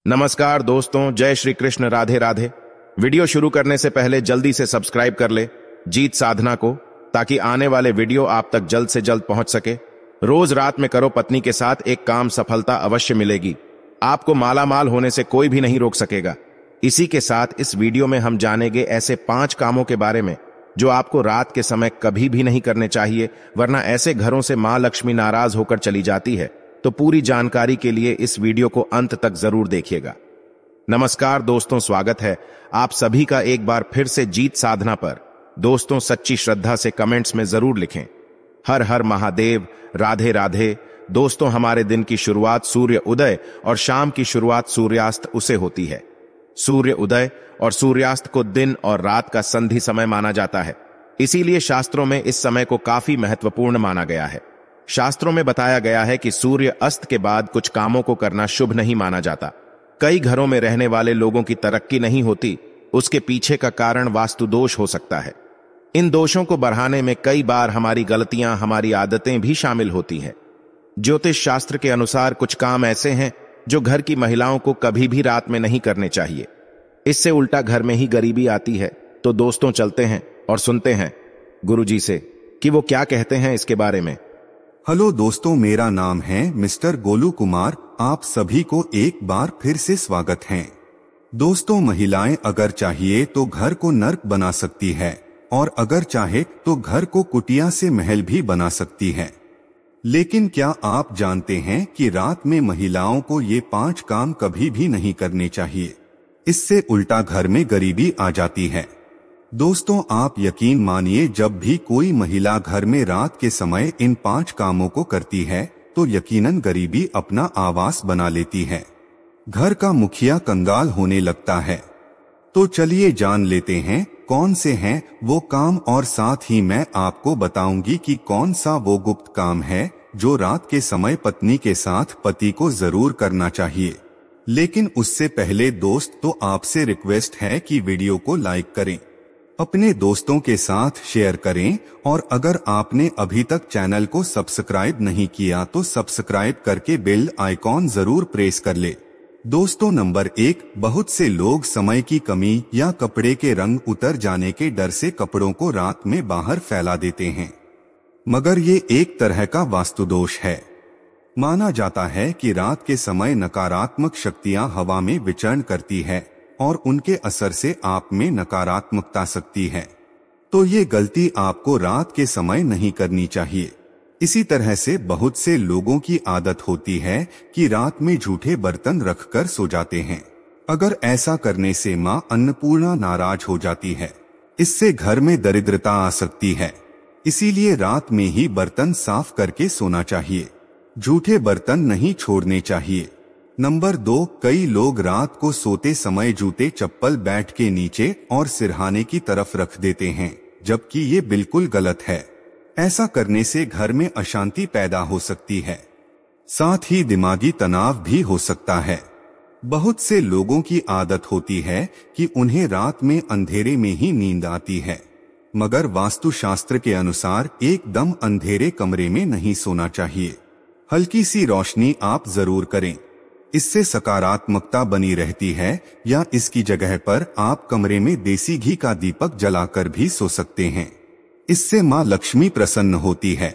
नमस्कार दोस्तों, जय श्री कृष्ण, राधे राधे। वीडियो शुरू करने से पहले जल्दी से सब्सक्राइब कर ले जीत साधना को, ताकि आने वाले वीडियो आप तक जल्द से जल्द पहुंच सके। रोज रात में करो पत्नी के साथ एक काम, सफलता अवश्य मिलेगी। आपको मालामाल होने से कोई भी नहीं रोक सकेगा। इसी के साथ इस वीडियो में हम जानेंगे ऐसे 5 कामों के बारे में जो आपको रात के समय कभी भी नहीं करने चाहिए, वरना ऐसे घरों से मां लक्ष्मी नाराज होकर चली जाती है। तो पूरी जानकारी के लिए इस वीडियो को अंत तक जरूर देखिएगा। नमस्कार दोस्तों, स्वागत है आप सभी का एक बार फिर से जीत साधना पर। दोस्तों, सच्ची श्रद्धा से कमेंट्स में जरूर लिखें हर हर महादेव, राधे राधे। दोस्तों, हमारे दिन की शुरुआत सूर्य उदय और शाम की शुरुआत सूर्यास्त उसे होती है। सूर्य उदय और सूर्यास्त को दिन और रात का संधि समय माना जाता है। इसीलिए शास्त्रों में इस समय को काफी महत्वपूर्ण माना गया है। शास्त्रों में बताया गया है कि सूर्य अस्त के बाद कुछ कामों को करना शुभ नहीं माना जाता। कई घरों में रहने वाले लोगों की तरक्की नहीं होती, उसके पीछे का कारण वास्तु दोष हो सकता है। इन दोषों को बढ़ाने में कई बार हमारी गलतियां, हमारी आदतें भी शामिल होती हैं। ज्योतिष शास्त्र के अनुसार कुछ काम ऐसे हैं जो घर की महिलाओं को कभी भी रात में नहीं करने चाहिए। इससे उल्टा घर में ही गरीबी आती है। तो दोस्तों, चलते हैं और सुनते हैं गुरुजी से कि वो क्या कहते हैं इसके बारे में। हेलो दोस्तों, मेरा नाम है मिस्टर गोलू कुमार। आप सभी को एक बार फिर से स्वागत है। दोस्तों, महिलाएं अगर चाहिए तो घर को नर्क बना सकती है, और अगर चाहे तो घर को कुटिया से महल भी बना सकती है। लेकिन क्या आप जानते हैं कि रात में महिलाओं को ये 5 काम कभी भी नहीं करने चाहिए। इससे उल्टा घर में गरीबी आ जाती है। दोस्तों, आप यकीन मानिए, जब भी कोई महिला घर में रात के समय इन 5 कामों को करती है तो यकीनन गरीबी अपना आवास बना लेती है। घर का मुखिया कंगाल होने लगता है। तो चलिए जान लेते हैं कौन से हैं वो काम, और साथ ही मैं आपको बताऊंगी कि कौन सा वो गुप्त काम है जो रात के समय पत्नी के साथ पति को जरूर करना चाहिए। लेकिन उससे पहले दोस्त, तो आपसे रिक्वेस्ट है कि वीडियो को लाइक करें, अपने दोस्तों के साथ शेयर करें, और अगर आपने अभी तक चैनल को सब्सक्राइब नहीं किया तो सब्सक्राइब करके बेल आइकॉन जरूर प्रेस कर ले। दोस्तों, नंबर 1, बहुत से लोग समय की कमी या कपड़े के रंग उतर जाने के डर से कपड़ों को रात में बाहर फैला देते हैं, मगर ये एक तरह का वास्तु दोष है। माना जाता है कि रात के समय नकारात्मक शक्तियां हवा में विचरण करती है और उनके असर से आप में नकारात्मकता सकती है। तो ये गलती आपको रात के समय नहीं करनी चाहिए। इसी तरह से बहुत से लोगों की आदत होती है कि रात में झूठे बर्तन रखकर सो जाते हैं। अगर ऐसा करने से मां अन्नपूर्णा नाराज हो जाती है। इससे घर में दरिद्रता आ सकती है। इसीलिए रात में ही बर्तन साफ करके सोना चाहिए। झूठे बर्तन नहीं छोड़ने चाहिए। नंबर 2, कई लोग रात को सोते समय जूते चप्पल बैठ के नीचे और सिरहाने की तरफ रख देते हैं, जबकि ये बिल्कुल गलत है। ऐसा करने से घर में अशांति पैदा हो सकती है, साथ ही दिमागी तनाव भी हो सकता है। बहुत से लोगों की आदत होती है कि उन्हें रात में अंधेरे में ही नींद आती है, मगर वास्तुशास्त्र के अनुसार एकदम अंधेरे कमरे में नहीं सोना चाहिए। हल्की सी रोशनी आप जरूर करें, इससे सकारात्मकता बनी रहती है। या इसकी जगह पर आप कमरे में देसी घी का दीपक जलाकर भी सो सकते हैं। इससे मां लक्ष्मी प्रसन्न होती है।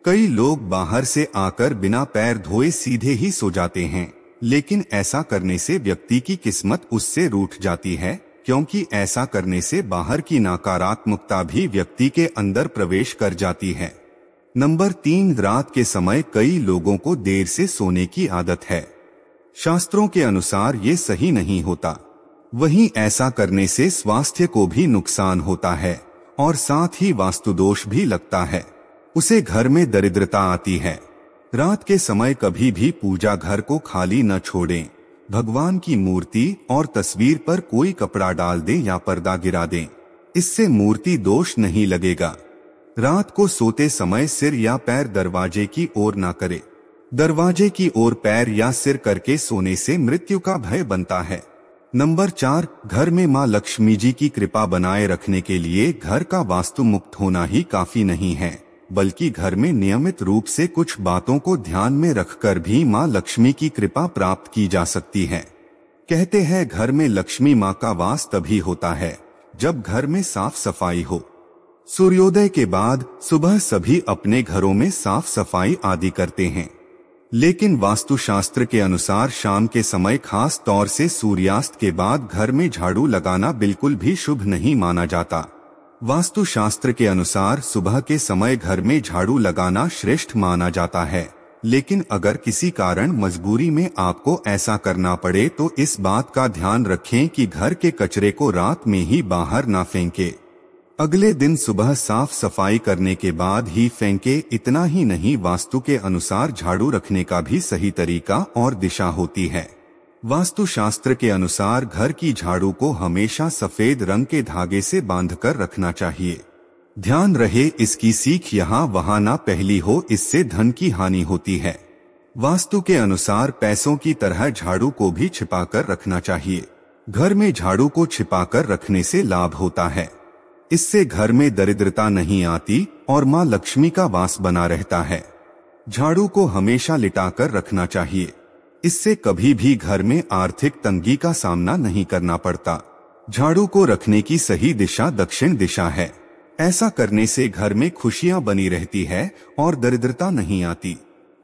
कई लोग बाहर से आकर बिना पैर धोए सीधे ही सो जाते हैं, लेकिन ऐसा करने से व्यक्ति की किस्मत उससे रूठ जाती है, क्योंकि ऐसा करने से बाहर की नकारात्मकता भी व्यक्ति के अंदर प्रवेश कर जाती है। नंबर 3, रात के समय कई लोगों को देर से सोने की आदत है। शास्त्रों के अनुसार ये सही नहीं होता। वहीं ऐसा करने से स्वास्थ्य को भी नुकसान होता है और साथ ही वास्तु दोष भी लगता है। उसे घर में दरिद्रता आती है। रात के समय कभी भी पूजा घर को खाली न छोड़ें। भगवान की मूर्ति और तस्वीर पर कोई कपड़ा डाल दें या पर्दा गिरा दें। इससे मूर्ति दोष नहीं लगेगा। रात को सोते समय सिर या पैर दरवाजे की ओर ना करें। दरवाजे की ओर पैर या सिर करके सोने से मृत्यु का भय बनता है। नंबर 4, घर में मां लक्ष्मी जी की कृपा बनाए रखने के लिए घर का वास्तु मुक्त होना ही काफी नहीं है, बल्कि घर में नियमित रूप से कुछ बातों को ध्यान में रखकर भी मां लक्ष्मी की कृपा प्राप्त की जा सकती है। कहते हैं घर में लक्ष्मी माँ का वास तभी होता है जब घर में साफ सफाई हो। सूर्योदय के बाद सुबह सभी अपने घरों में साफ सफाई आदि करते हैं, लेकिन वास्तुशास्त्र के अनुसार शाम के समय खास तौर से सूर्यास्त के बाद घर में झाड़ू लगाना बिल्कुल भी शुभ नहीं माना जाता। वास्तुशास्त्र के अनुसार सुबह के समय घर में झाड़ू लगाना श्रेष्ठ माना जाता है, लेकिन अगर किसी कारण मजबूरी में आपको ऐसा करना पड़े तो इस बात का ध्यान रखें कि घर के कचरे को रात में ही बाहर ना फेंके। अगले दिन सुबह साफ सफाई करने के बाद ही फेंके। इतना ही नहीं, वास्तु के अनुसार झाड़ू रखने का भी सही तरीका और दिशा होती है। वास्तुशास्त्र के अनुसार घर की झाड़ू को हमेशा सफेद रंग के धागे से बांधकर रखना चाहिए। ध्यान रहे, इसकी सीख यहाँ वहाँ ना पहली हो, इससे धन की हानि होती है। वास्तु के अनुसार पैसों की तरह झाड़ू को भी छिपाकर रखना चाहिए। घर में झाड़ू को छिपाकर रखने से लाभ होता है। इससे घर में दरिद्रता नहीं आती और माँ लक्ष्मी का वास बना रहता है। झाड़ू को हमेशा लिटाकर रखना चाहिए। इससे कभी भी घर में आर्थिक तंगी का सामना नहीं करना पड़ता। झाड़ू को रखने की सही दिशा दक्षिण दिशा है। ऐसा करने से घर में खुशियां बनी रहती है और दरिद्रता नहीं आती।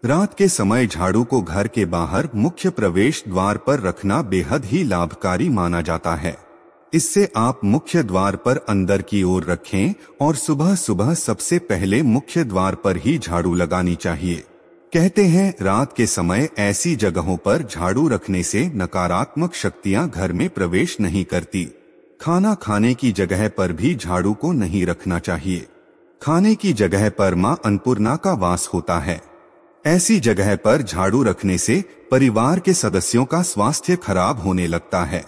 रात के समय झाड़ू को घर के बाहर मुख्य प्रवेश द्वार पर रखना बेहद ही लाभकारी माना जाता है। इससे आप मुख्य द्वार पर अंदर की ओर रखें और सुबह सुबह सबसे पहले मुख्य द्वार पर ही झाड़ू लगानी चाहिए। कहते हैं रात के समय ऐसी जगहों पर झाड़ू रखने से नकारात्मक शक्तियां घर में प्रवेश नहीं करती। खाना खाने की जगह पर भी झाड़ू को नहीं रखना चाहिए। खाने की जगह पर मां अन्नपूर्णा का वास होता है। ऐसी जगह पर झाड़ू रखने से परिवार के सदस्यों का स्वास्थ्य खराब होने लगता है।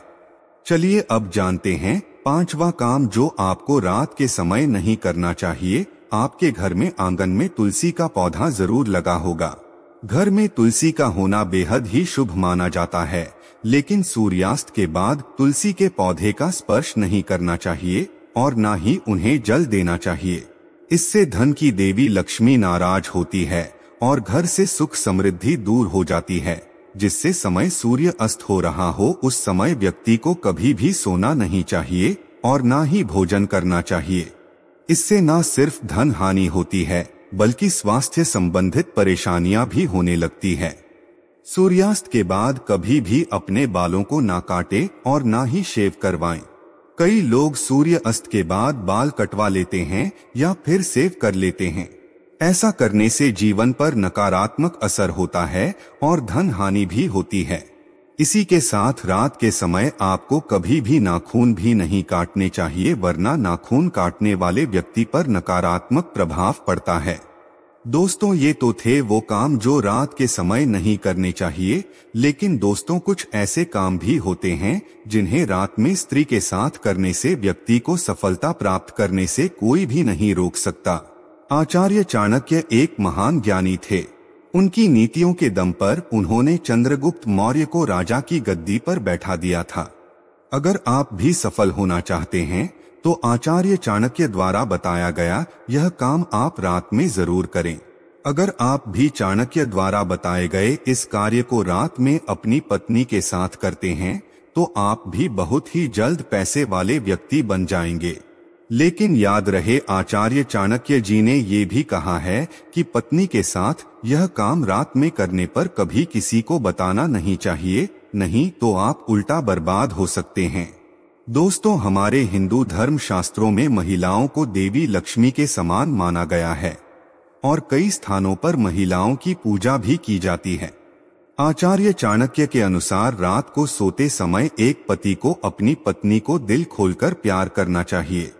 चलिए अब जानते हैं पांचवा काम जो आपको रात के समय नहीं करना चाहिए। आपके घर में आंगन में तुलसी का पौधा जरूर लगा होगा। घर में तुलसी का होना बेहद ही शुभ माना जाता है, लेकिन सूर्यास्त के बाद तुलसी के पौधे का स्पर्श नहीं करना चाहिए और ना ही उन्हें जल देना चाहिए। इससे धन की देवी लक्ष्मी नाराज होती है और घर से सुख समृद्धि दूर हो जाती है। जिससे समय सूर्य अस्त हो रहा हो उस समय व्यक्ति को कभी भी सोना नहीं चाहिए और ना ही भोजन करना चाहिए। इससे न सिर्फ धन हानि होती है बल्कि स्वास्थ्य संबंधित परेशानियां भी होने लगती है। सूर्यास्त के बाद कभी भी अपने बालों को ना काटे और ना ही शेव करवाएं। कई लोग सूर्य अस्त के बाद बाल कटवा लेते हैं या फिर सेव कर लेते हैं। ऐसा करने से जीवन पर नकारात्मक असर होता है और धन हानि भी होती है। इसी के साथ रात के समय आपको कभी भी नाखून भी नहीं काटने चाहिए, वरना नाखून काटने वाले व्यक्ति पर नकारात्मक प्रभाव पड़ता है। दोस्तों, ये तो थे वो काम जो रात के समय नहीं करने चाहिए, लेकिन दोस्तों कुछ ऐसे काम भी होते हैं जिन्हें रात में स्त्री के साथ करने से व्यक्ति को सफलता प्राप्त करने से कोई भी नहीं रोक सकता। आचार्य चाणक्य एक महान ज्ञानी थे। उनकी नीतियों के दम पर उन्होंने चंद्रगुप्त मौर्य को राजा की गद्दी पर बैठा दिया था। अगर आप भी सफल होना चाहते हैं तो आचार्य चाणक्य द्वारा बताया गया यह काम आप रात में जरूर करें। अगर आप भी चाणक्य द्वारा बताए गए इस कार्य को रात में अपनी पत्नी के साथ करते हैं तो आप भी बहुत ही जल्द पैसे वाले व्यक्ति बन जाएंगे। लेकिन याद रहे, आचार्य चाणक्य जी ने ये भी कहा है कि पत्नी के साथ यह काम रात में करने पर कभी किसी को बताना नहीं चाहिए, नहीं तो आप उल्टा बर्बाद हो सकते हैं। दोस्तों, हमारे हिंदू धर्म शास्त्रों में महिलाओं को देवी लक्ष्मी के समान माना गया है और कई स्थानों पर महिलाओं की पूजा भी की जाती है। आचार्य चाणक्य के अनुसार रात को सोते समय एक पति को अपनी पत्नी को दिल खोलकर प्यार करना चाहिए।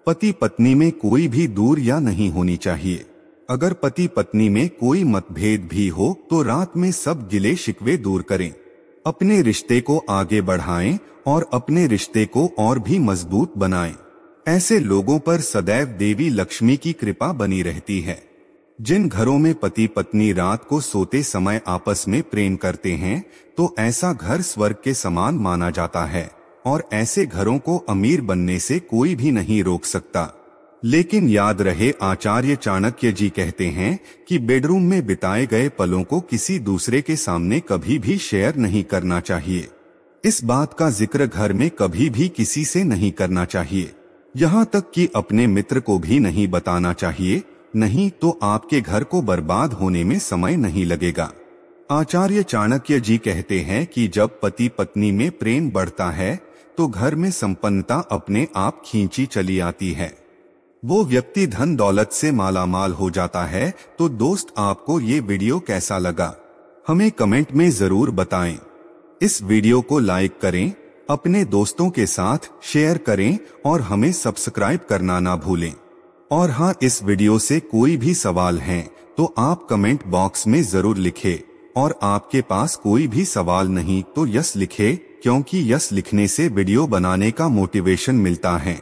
पति पत्नी में कोई भी दूर या नहीं होनी चाहिए। अगर पति पत्नी में कोई मतभेद भी हो तो रात में सब गिले शिकवे दूर करें। अपने रिश्ते को आगे बढ़ाएं और अपने रिश्ते को और भी मजबूत बनाएं। ऐसे लोगों पर सदैव देवी लक्ष्मी की कृपा बनी रहती है। जिन घरों में पति पत्नी रात को सोते समय आपस में प्रेम करते हैं तो ऐसा घर स्वर्ग के समान माना जाता है और ऐसे घरों को अमीर बनने से कोई भी नहीं रोक सकता। लेकिन याद रहे, आचार्य चाणक्य जी कहते हैं कि बेडरूम में बिताए गए पलों को किसी दूसरे के सामने कभी भी शेयर नहीं करना चाहिए। इस बात का जिक्र घर में कभी भी किसी से नहीं करना चाहिए, यहाँ तक कि अपने मित्र को भी नहीं बताना चाहिए, नहीं तो आपके घर को बर्बाद होने में समय नहीं लगेगा। आचार्य चाणक्य जी कहते हैं कि जब पति पत्नी में प्रेम बढ़ता है तो घर में संपन्नता अपने आप खींची चली आती है। वो व्यक्ति धन दौलत से मालामाल हो जाता है। तो दोस्त, आपको ये वीडियो कैसा लगा हमें कमेंट में जरूर बताएं। इस वीडियो को लाइक करें, अपने दोस्तों के साथ शेयर करें और हमें सब्सक्राइब करना ना भूलें। और हाँ, इस वीडियो से कोई भी सवाल है तो आप कमेंट बॉक्स में जरूर लिखें, और आपके पास कोई भी सवाल नहीं तो यस लिखें, क्योंकि यस लिखने से वीडियो बनाने का मोटिवेशन मिलता है।